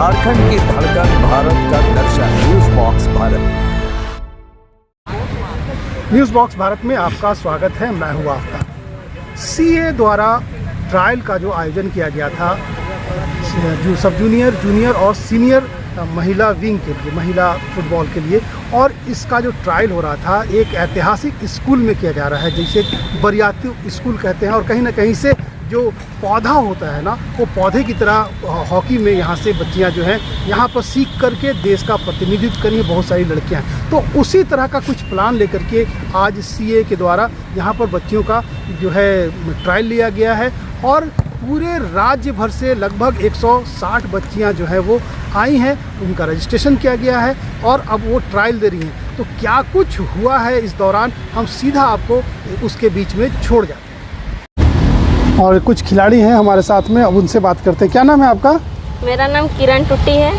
झारखंड की धड़कन, भारत का दर्शन, news box Bharat. News box Bharat में आपका स्वागत है। मैं हूँ आफ्ताब। सीए द्वारा ट्रायल का जो आयोजन किया गया था जो सब जूनियर और सीनियर महिला विंग के लिए, महिला फुटबॉल के लिए, और इसका जो ट्रायल हो रहा था एक ऐतिहासिक स्कूल में किया जा रहा है, जिसे बरियातू स्कूल कहते हैं। और कहीं ना कहीं से जो पौधा होता है ना, वो पौधे की तरह हॉकी में यहाँ से बच्चियाँ जो हैं यहाँ पर सीख करके देश का प्रतिनिधित्व करी बहुत सारी लड़कियाँ हैं। तो उसी तरह का कुछ प्लान लेकर के आज सीए के द्वारा यहाँ पर बच्चियों का जो है ट्रायल लिया गया है, और पूरे राज्य भर से लगभग 160 बच्चियाँ जो है वो आई हैं, उनका रजिस्ट्रेशन किया गया है और अब वो ट्रायल दे रही हैं। तो क्या कुछ हुआ है इस दौरान, हम सीधा आपको उसके बीच में छोड़ जाते हैं। और कुछ खिलाड़ी हैं हमारे साथ में, अब उनसे बात करते हैं। क्या नाम है आपका? मेरा नाम किरण टुट्टी है।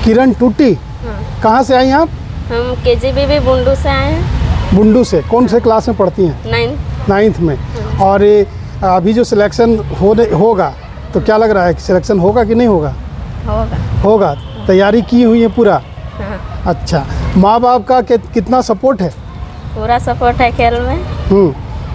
किरण टुट्टी, हाँ। कहाँ से आई आप? हम केजीबीबी बुंडू से आए हैं। बुंडू से। कौन से क्लास में पढ़ती हैं? 9th में। हाँ। और अभी जो सिलेक्शन होगा तो क्या लग रहा है कि सिलेक्शन होगा कि नहीं होगा? होगा। तैयारी की हुई है पूरा? हाँ। अच्छा, माँ बाप का कितना सपोर्ट है? पूरा सपोर्ट है खेल में।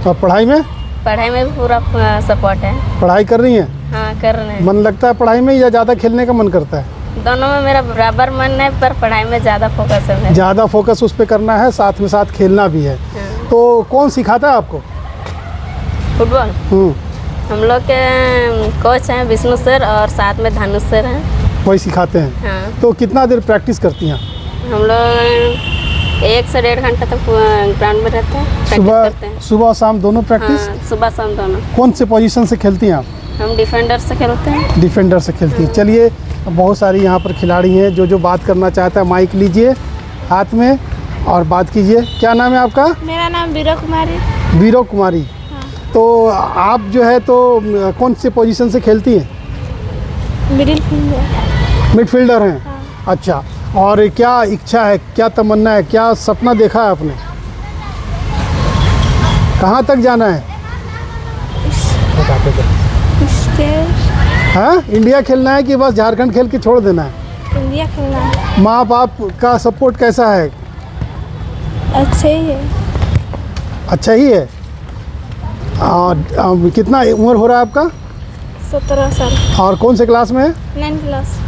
और पढ़ाई में? पढ़ाई में भी पूरा सपोर्ट है। पढ़ाई कर रही हैं? हाँ, कर रहे हैं। मन लगता है पढ़ाई में या ज़्यादा खेलने का मन करता है? दोनों में मेरा बराबर मन है, पर पढ़ाई में ज़्यादा फोकस है। ज़्यादा फोकस उस पर करना है, साथ में साथ खेलना भी है। हाँ। तो कौन सिखाता है आपको फुटबॉल? हम लोग के कोच हैं विष्णु सर, और साथ में धानुष सर हैं, वही सिखाते हैं। हाँ। तो कितना देर प्रैक्टिस करती हैं? हम लोग 1 से 1.5 घंटा तक ग्राउंड में रहते हैं। सुबह शाम दोनों प्रैक्टिस? हाँ, सुबह शाम दोनों। कौन से पोजीशन से खेलती हैं आप? हम डिफेंडर से खेलते हैं। डिफेंडर से खेलती हैं। चलिए, बहुत सारी यहाँ पर खिलाड़ी हैं जो बात करना चाहता है। माइक लीजिए हाथ में और बात कीजिए। क्या नाम है आपका? मेरा नाम वीरो कुमारी। वीरो कुमारी। हाँ। तो आप जो है तो कौन से पोजीशन से खेलती हैं? मिडफील्डर हैं। हाँ। अच्छा, और क्या इच्छा है, क्या तमन्ना है, क्या सपना देखा है आपने? कहाँ तक जाना है? हाँ, इंडिया खेलना है कि बस झारखंड खेल के छोड़ देना है? इंडिया खेलना है। माँ बाप का सपोर्ट कैसा है? अच्छा ही है। अच्छा ही है। और कितना उम्र हो रहा है आपका? 17 साल। और कौन से क्लास में है?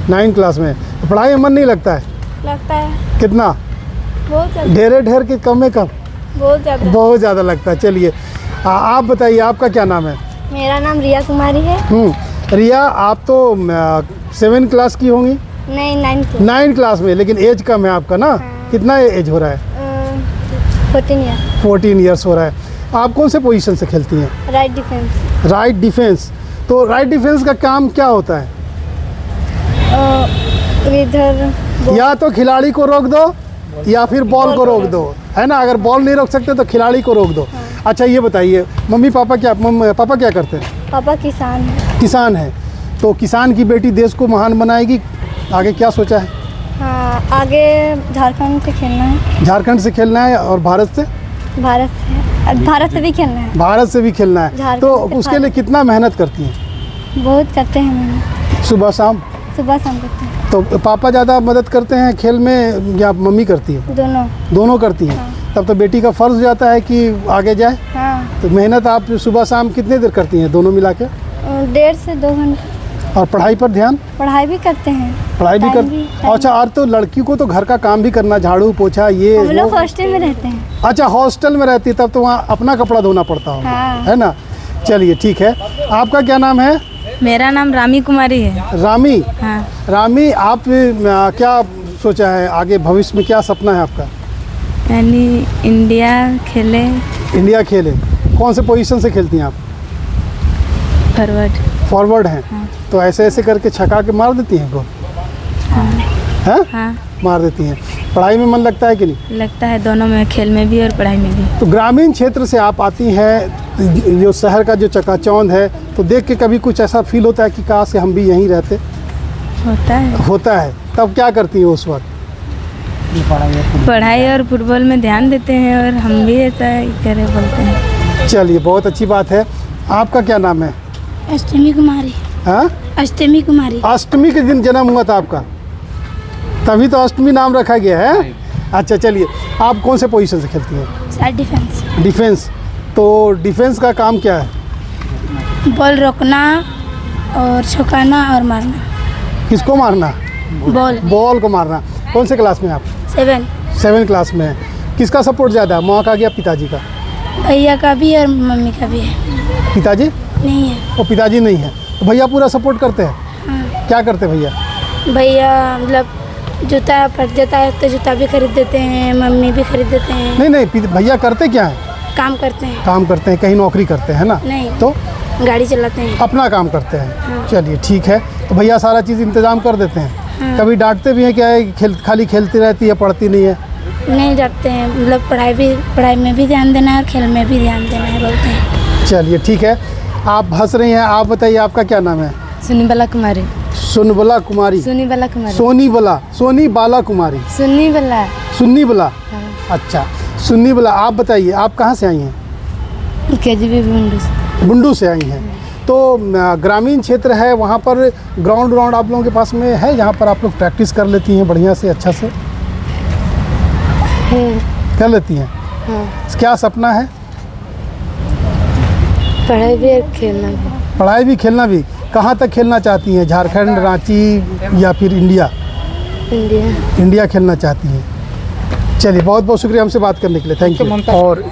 9th क्लास में। तो पढ़ाई में मन नहीं लगता है? लगता है। कितना? बहुत ज़्यादा। ढेर के कम में कम? बहुत ज़्यादा लगता है। चलिए, आप बताइए, आपका क्या नाम है? मेरा नाम रिया कुमारी है। रिया, आप तो 7th क्लास की होंगी? नहीं, 9th क्लास में, लेकिन एज कम है आपका ना? हाँ। कितना एज हो रहा है? 14 ईयर्स हो रहा है। आप कौन से पोजीशन से खेलती हैं? Right defence. Right defence. तो राइट डिफेंस का काम क्या होता है? इधर या तो खिलाड़ी को रोक दो या फिर बॉल को रोक दो, है ना? अगर बॉल नहीं रोक सकते तो खिलाड़ी को रोक दो। हाँ। अच्छा, ये बताइए, पापा क्या करते हैं? पापा किसान हैं। किसान है। तो किसान की बेटी देश को महान बनाएगी, आगे क्या सोचा है? हाँ, आगे झारखंड से खेलना है। झारखंड से खेलना है और भारत से भी खेलना है। भारत से भी खेलना है। तो उसके लिए कितना मेहनत करती हैं? बहुत करते हैं मेहनत। सुबह शाम करते हैं। तो पापा ज़्यादा मदद करते हैं खेल में या मम्मी करती है? दोनों करती हैं। हाँ। तब तो बेटी का फ़र्ज़ जाता है कि आगे जाए। हाँ। तो मेहनत आप सुबह शाम कितने देर करती हैं दोनों मिला के? 1.5 से 2 घंटे। और पढ़ाई पर ध्यान? पढ़ाई भी करते हैं। पढ़ाई भी करते। अच्छा, और तो लड़की को तो घर का काम भी करना, झाड़ू पोछा, ये हम लोग हॉस्टल में रहते हैं। अच्छा, हॉस्टल में रहती है, तब तो वहाँ अपना कपड़ा धोना पड़ता होगा। हाँ। है ना? चलिए, ठीक है। आपका क्या नाम है? मेरा नाम रामी कुमारी है। रामी? हाँ। रामी, आप क्या सोचा है आगे भविष्य में, क्या सपना है आपका? यानी इंडिया खेले। इंडिया खेले। कौन से पोजीशन से खेलती हैं आप? फॉरवर्ड हैं। हाँ। तो ऐसे करके छका के मार देती हैं गोल? हाँ। हाँ, मार देती हैं। पढ़ाई में मन लगता है कि नहीं? लगता है, दोनों में, खेल में भी और पढ़ाई में भी। तो ग्रामीण क्षेत्र से आप आती हैं, जो शहर का जो चकाचौंध है, तो देख के कभी कुछ ऐसा फील होता है कि काश हम भी यहीं रहते? होता है। तब क्या करती हैं उस वक्त? पढ़ाई और फुटबॉल में ध्यान देते हैं, और हम भी ऐसा ही करे बोलते हैं। चलिए, बहुत अच्छी बात है। आपका क्या नाम है? अष्टमी कुमारी। हाँ, अष्टमी कुमारी। अष्टमी के दिन जन्म हुआ था आपका? तभी तो अष्टमी नाम रखा गया है। अच्छा चलिए, आप कौन से पोजीशन से खेलती हैं? Sir defence. डिफेंस। तो डिफेंस का काम क्या है? बॉल रोकना और छुकाना और मारना। किसको मारना? बॉल। बॉल को मारना। कौन से क्लास में आप? 7 क्लास में है। किसका सपोर्ट ज़्यादा, माँ का या पिताजी का? भैया का भी और मम्मी का भी है। पिताजी नहीं है। वो पिताजी नहीं है तो भैया पूरा सपोर्ट करते हैं? हाँ। क्या करते हैं भैया? भैया मतलब जूता फट जाता है तो जूता भी खरीद देते हैं, मम्मी भी खरीद देते हैं। नहीं, भैया करते क्या है? काम करते हैं। काम करते हैं, कहीं नौकरी करते हैं ना? नहीं। तो गाड़ी चलाते हैं। अपना काम करते हैं। हाँ। चलिए ठीक है, तो भैया सारा चीज़ इंतज़ाम कर देते हैं। हाँ। कभी डांटते भी हैं क्या है कि खाली खेलती रहती है, पढ़ती नहीं है? नहीं डांटते हैं, मतलब पढ़ाई में भी ध्यान देना है और खेल में भी ध्यान देना है बोलते हैं। चलिए ठीक है, आप हंस रही हैं। आप बताइए आपका क्या नाम है? सुनीबाला कुमारी। सुनबला कुमारी। सुनीबाला कुमारी। सोनी बाला कुमारी। सुन्नी बला। अच्छा सुन्नी बला। आप बताइए आप कहाँ से आई हैं? KGB बुंडू से। बुंडू से आई हैं। तो ग्रामीण क्षेत्र है, वहाँ पर ग्राउंड आप लोगों के पास में है जहाँ पर आप लोग प्रैक्टिस कर लेती हैं बढ़िया से, अच्छा से कर लेती हैं? हाँ। क्या सपना है? पढ़ाई भी और खेलना भी। पढ़ाई भी खेलना भी। कहाँ तक खेलना चाहती हैं? झारखंड, रांची या फिर इंडिया? इंडिया खेलना चाहती हैं। चलिए बहुत बहुत शुक्रिया हमसे बात करने के लिए, थैंक यू। और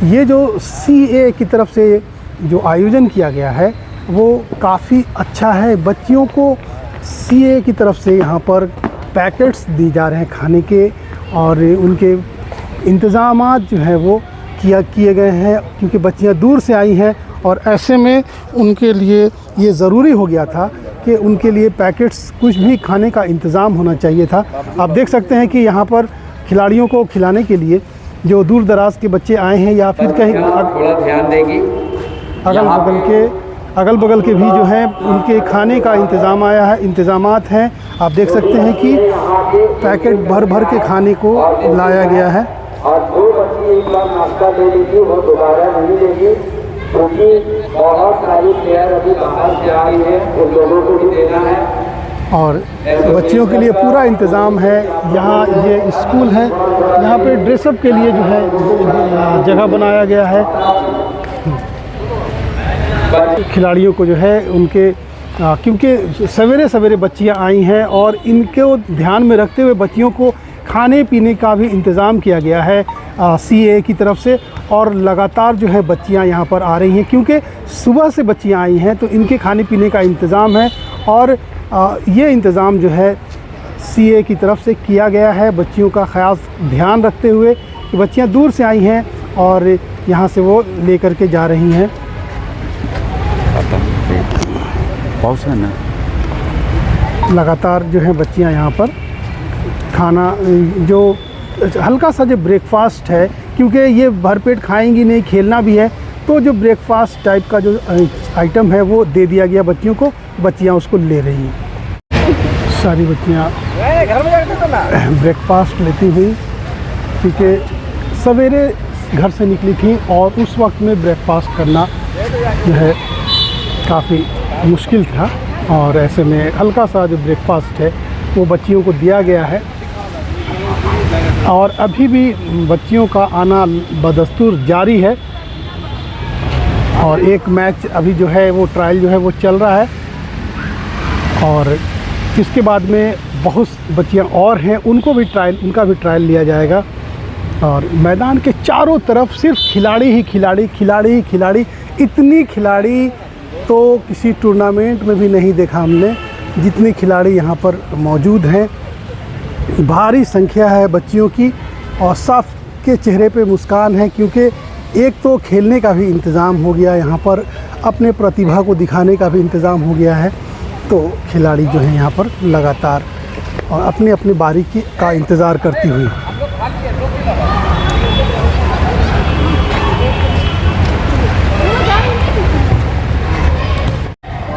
ये जो CA की तरफ से जो आयोजन किया गया है वो काफ़ी अच्छा है। बच्चियों को CA की तरफ से यहाँ पर पैकेट्स दिए जा रहे हैं खाने के, और उनके इंतज़ामात जो है वो किए गए हैं, क्योंकि बच्चियाँ दूर से आई हैं और ऐसे में उनके लिए ये ज़रूरी हो गया था कि उनके लिए पैकेट्स कुछ भी खाने का इंतज़ाम होना चाहिए था। आप देख सकते हैं कि यहाँ पर खिलाड़ियों को खिलाने के लिए जो दूर दराज के बच्चे आए हैं या फिर कहीं थोड़ा ध्यान देगी, अगल बगल के भी जो है उनके खाने का इंतज़ामात हैं। आप देख सकते हैं कि पैकेट भर के खाने को लाया गया है। और जो बच्ची एक बार नाश्ता ले लेगी वो दोबारा नहीं लेगी, क्योंकि बहुत सारी प्लेयर अभी बाहर से आ रही है, उन लोगों को भी देना है। और बच्चियों के लिए पूरा इंतज़ाम है। यहाँ ये स्कूल है, यहाँ पे ड्रेसअप के लिए जो है जगह बनाया गया है। खिलाड़ियों को जो है उनके क्योंकि सवेरे बच्चियाँ आई हैं और इनको ध्यान में रखते हुए बच्चियों को खाने पीने का भी इंतज़ाम किया गया है CA की तरफ से। और लगातार जो है बच्चियाँ यहाँ पर आ रही हैं, क्योंकि सुबह से बच्चियाँ आई हैं तो इनके खाने पीने का इंतज़ाम है। और ये इंतज़ाम जो है CA की तरफ से किया गया है, बच्चियों का ख़ास ध्यान रखते हुए कि बच्चियाँ दूर से आई हैं और यहाँ से वो लेकर के जा रही हैं। लगातार जो है बच्चियाँ यहाँ पर खाना, जो हल्का सा जो ब्रेकफास्ट है, क्योंकि ये भरपेट खाएंगी नहीं, खेलना भी है, तो जो ब्रेकफास्ट टाइप का जो आइटम है वो दे दिया गया बच्चियों को। बच्चियाँ उसको ले रही हैं, सारी बच्चियाँ ब्रेकफास्ट लेती हुई, क्योंकि सवेरे घर से निकली थी और उस वक्त में ब्रेकफास्ट करना जो है काफ़ी मुश्किल था। और ऐसे में हल्का सा जो ब्रेकफास्ट है वो बच्चियों को दिया गया है। और अभी भी बच्चियों का आना बदस्तूर जारी है और एक मैच अभी जो है वो ट्रायल जो है वो चल रहा है। और इसके बाद में बहुत बच्चियां और हैं, उनका भी ट्रायल लिया जाएगा। और मैदान के चारों तरफ सिर्फ खिलाड़ी ही खिलाड़ी। इतनी खिलाड़ी तो किसी टूर्नामेंट में भी नहीं देखा हमने, जितने खिलाड़ी यहाँ पर मौजूद हैं। भारी संख्या है बच्चियों की और साफ के चेहरे पे मुस्कान है, क्योंकि एक तो खेलने का भी इंतज़ाम हो गया, यहाँ पर अपने प्रतिभा को दिखाने का भी इंतज़ाम हो गया है। तो खिलाड़ी जो है यहाँ पर लगातार और अपनी बारी का इंतज़ार करती हुई।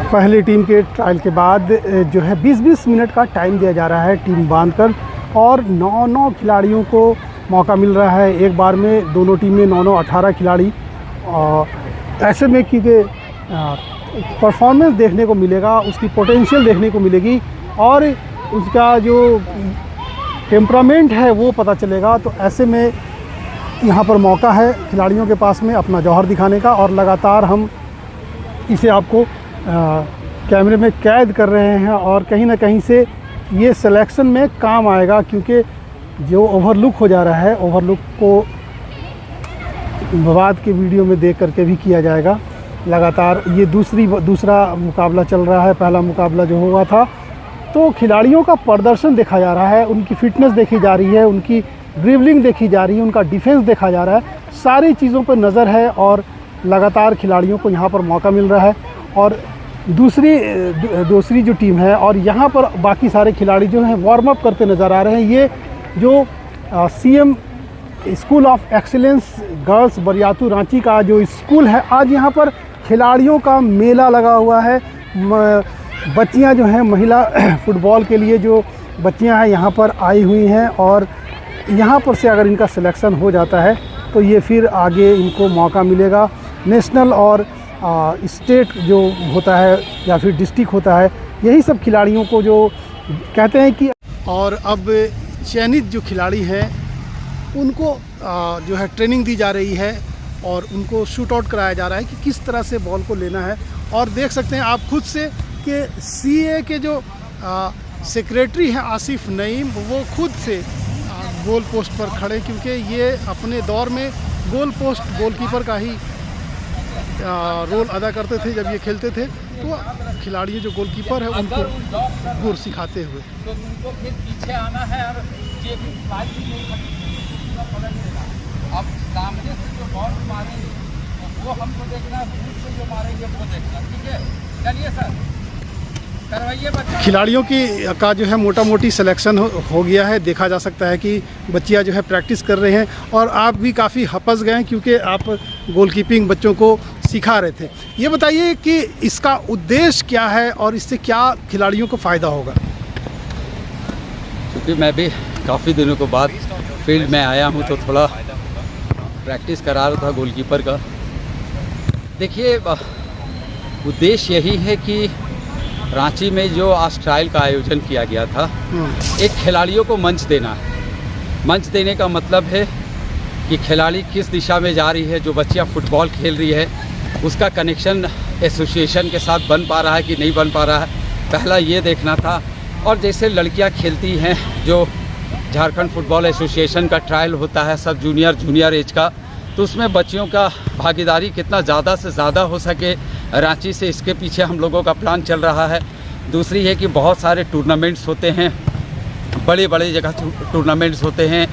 पहली टीम के ट्रायल के बाद जो है 20-20 मिनट का टाइम दिया जा रहा है टीम बांधकर, और 9 खिलाड़ियों को मौका मिल रहा है एक बार में। दोनों टीम में 9 18 खिलाड़ी। और ऐसे में क्योंकि परफॉर्मेंस देखने को मिलेगा, उसकी पोटेंशियल देखने को मिलेगी और उसका जो टेम्परामेंट है वो पता चलेगा। तो ऐसे में यहाँ पर मौका है खिलाड़ियों के पास में अपना जौहर दिखाने का, और लगातार हम इसे आपको कैमरे में कैद कर रहे हैं, और कहीं ना कहीं से ये सिलेक्शन में काम आएगा, क्योंकि जो ओवरलुक हो जा रहा है, ओवरलुक को बाद के वीडियो में देख करके भी किया जाएगा। लगातार ये दूसरा मुकाबला चल रहा है। पहला मुकाबला जो हुआ था तो खिलाड़ियों का प्रदर्शन देखा जा रहा है, उनकी फ़िटनेस देखी जा रही है, उनकी ड्रिबलिंग देखी जा रही है, उनका डिफेंस देखा जा रहा है, सारी चीज़ों पर नज़र है, और लगातार खिलाड़ियों को यहाँ पर मौका मिल रहा है। और दूसरी जो टीम है, और यहाँ पर बाकी सारे खिलाड़ी जो हैं वार्म अप करते नज़र आ रहे हैं। ये जो CM school of excellence girls Bariatu Ranchi का जो स्कूल है, आज यहाँ पर खिलाड़ियों का मेला लगा हुआ है। बच्चियाँ जो हैं महिला फुटबॉल के लिए जो बच्चियाँ हैं यहाँ पर आई हुई हैं, और यहाँ पर से अगर इनका सिलेक्शन हो जाता है तो ये फिर आगे इनको मौका मिलेगा। नेशनल और स्टेट जो होता है या फिर डिस्ट्रिक्ट होता है, यही सब खिलाड़ियों को जो कहते हैं कि, और अब चयनित जो खिलाड़ी हैं उनको जो है ट्रेनिंग दी जा रही है, और उनको शूट आउट कराया जा रहा है कि किस तरह से बॉल को लेना है। और देख सकते हैं आप खुद से कि CA के जो सेक्रेटरी हैं आसिफ नईम, वो खुद से गोल पोस्ट पर खड़े, क्योंकि ये अपने दौर में गोल पोस्ट गोलकीपर का ही रोल अदा करते थे जब ये खेलते थे। तो खिलाड़ी जो गोलकीपर है उनको गुर सिखाते हुए, तो उनको फिर पीछे आना है, और ये भी अब सामने से जो बॉल मारेंगे वो हमको देखना, दूर से जो मारेंगे वो देखना। ठीक है, चलिए सर करवाइए बच्चा। खिलाड़ियों का जो है मोटा मोटी सिलेक्शन हो गया है। देखा जा सकता है कि बच्चियां जो है प्रैक्टिस कर रहे हैं, और आप भी काफ़ी हपस गए क्योंकि आप गोलकीपिंग बच्चों को सिखा रहे थे। ये बताइए कि इसका उद्देश्य क्या है और इससे क्या खिलाड़ियों को फ़ायदा होगा? क्योंकि मैं भी काफ़ी दिनों के बाद फील्ड में आया हूँ, तो थोड़ा प्रैक्टिस करा रहा था गोलकीपर का। देखिए, उद्देश्य यही है कि रांची में जो आज ट्रायल का आयोजन किया गया था, एक खिलाड़ियों को मंच देना है। मंच देने का मतलब है कि खिलाड़ी किस दिशा में जा रही है, जो बच्चियाँ फुटबॉल खेल रही है उसका कनेक्शन एसोसिएशन के साथ बन पा रहा है कि नहीं बन पा रहा है, पहला ये देखना था। और जैसे लड़कियाँ खेलती हैं, जो झारखंड फुटबॉल एसोसिएशन का ट्रायल होता है सब जूनियर एज का, तो उसमें बच्चियों का भागीदारी कितना ज़्यादा से ज़्यादा हो सके रांची से, इसके पीछे हम लोगों का प्लान चल रहा है। दूसरी है कि बहुत सारे टूर्नामेंट्स होते हैं, बड़े बड़े जगह टूर्नामेंट्स होते हैं,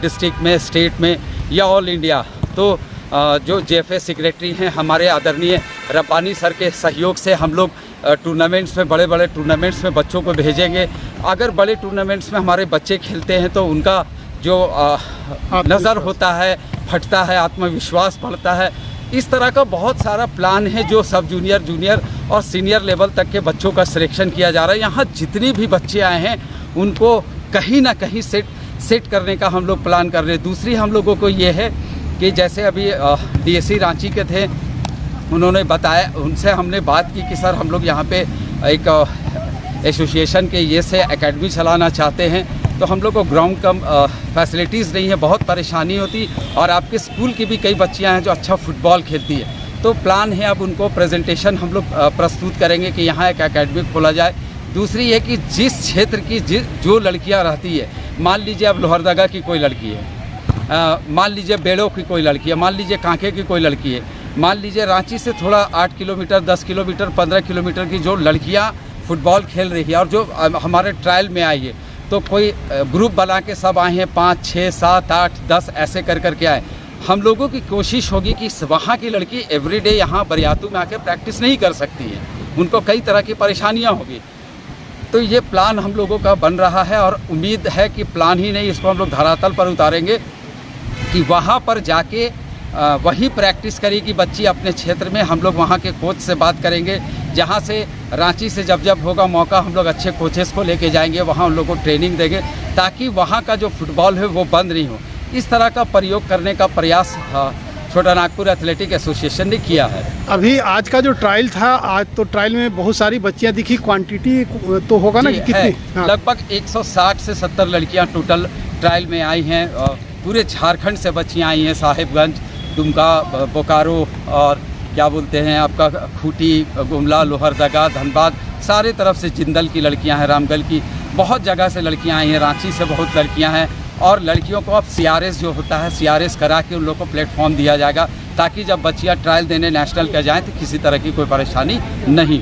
डिस्ट्रिक्ट में, स्टेट में या ऑल इंडिया। तो जो JFA सेक्रेटरी हैं हमारे आदरणीय रब्बानी सर के सहयोग से हम लोग टूर्नामेंट्स में, बड़े बड़े टूर्नामेंट्स में बच्चों को भेजेंगे। अगर बड़े टूर्नामेंट्स में हमारे बच्चे खेलते हैं तो उनका जो नज़र होता है फटता है, आत्मविश्वास बढ़ता है। इस तरह का बहुत सारा प्लान है जो सब जूनियर और सीनियर लेवल तक के बच्चों का सिलेक्शन किया जा रहा है। यहाँ जितनी भी बच्चे आए हैं उनको कहीं ना कहीं सेट करने का हम लोग प्लान कर रहे हैं। दूसरी हम लोगों को ये है कि जैसे अभी DSC रांची के थे, उन्होंने बताया, उनसे हमने बात की कि सर हम लोग यहाँ पे एक एसोसिएशन के ये से एकेडमी चलाना चाहते हैं, तो हम लोग को ग्राउंड कम फैसिलिटीज़ नहीं है, बहुत परेशानी होती, और आपके स्कूल की भी कई बच्चियां हैं जो अच्छा फुटबॉल खेलती है। तो प्लान है अब उनको प्रेजेंटेशन हम लोग प्रस्तुत करेंगे कि यहाँ एक एकेडमी खोला जाए। दूसरी है कि जिस क्षेत्र की जो लड़कियाँ रहती है, मान लीजिए अब लोहरदगा की कोई लड़की है, मान लीजिए बेड़ो की कोई लड़की है, मान लीजिए कांके की कोई लड़की है, मान लीजिए रांची से थोड़ा 8 किलोमीटर, 10 किलोमीटर, 15 किलोमीटर की जो लड़कियाँ फुटबॉल खेल रही है और जो हमारे ट्रायल में आई है, तो कोई ग्रुप बना के सब आए हैं, 5, 6, 7, 8, 10 ऐसे कर के आए। हम लोगों की कोशिश होगी कि वहाँ की लड़की एवरीडे यहाँ बरियातू में आकर प्रैक्टिस नहीं कर सकती है, उनको कई तरह की परेशानियाँ होगी। तो ये प्लान हम लोगों का बन रहा है, और उम्मीद है कि प्लान ही नहीं, इसको हम लोग धरातल पर उतारेंगे कि वहाँ पर जाके वही प्रैक्टिस करेगी बच्ची अपने क्षेत्र में। हम लोग वहाँ के कोच से बात करेंगे, जहाँ से रांची से जब होगा मौका हम लोग अच्छे कोचेस को लेके जाएंगे, वहाँ उन लोगों को ट्रेनिंग देंगे ताकि वहाँ का जो फुटबॉल है वो बंद नहीं हो। इस तरह का प्रयोग करने का प्रयास छोटा नागपुर एथलेटिक एसोसिएशन ने किया है। अभी आज का जो ट्रायल था, आज तो ट्रायल में बहुत सारी बच्चियां दिखी, क्वांटिटी तो होगा ना कि जी, कितनी? है। हाँ। लगभग 160 से 70 लड़कियां टोटल ट्रायल में आई हैं। पूरे झारखंड से बच्चियां आई हैं, साहिबगंज, दुमका, बोकारो और क्या बोलते हैं आपका खूंटी, गुमला, लोहरदगा, धनबाद, सारे तरफ से जिंदल की लड़कियां हैं, रामगढ़ की बहुत जगह से लड़कियां आई हैं, रांची से बहुत लड़कियां हैं। और लड़कियों को अब CRS जो होता है, CRS करा के उन लोगों को प्लेटफॉर्म दिया जाएगा ताकि जब बच्चियां ट्रायल देने नेशनल का जाएँ तो किसी तरह की कोई परेशानी नहीं।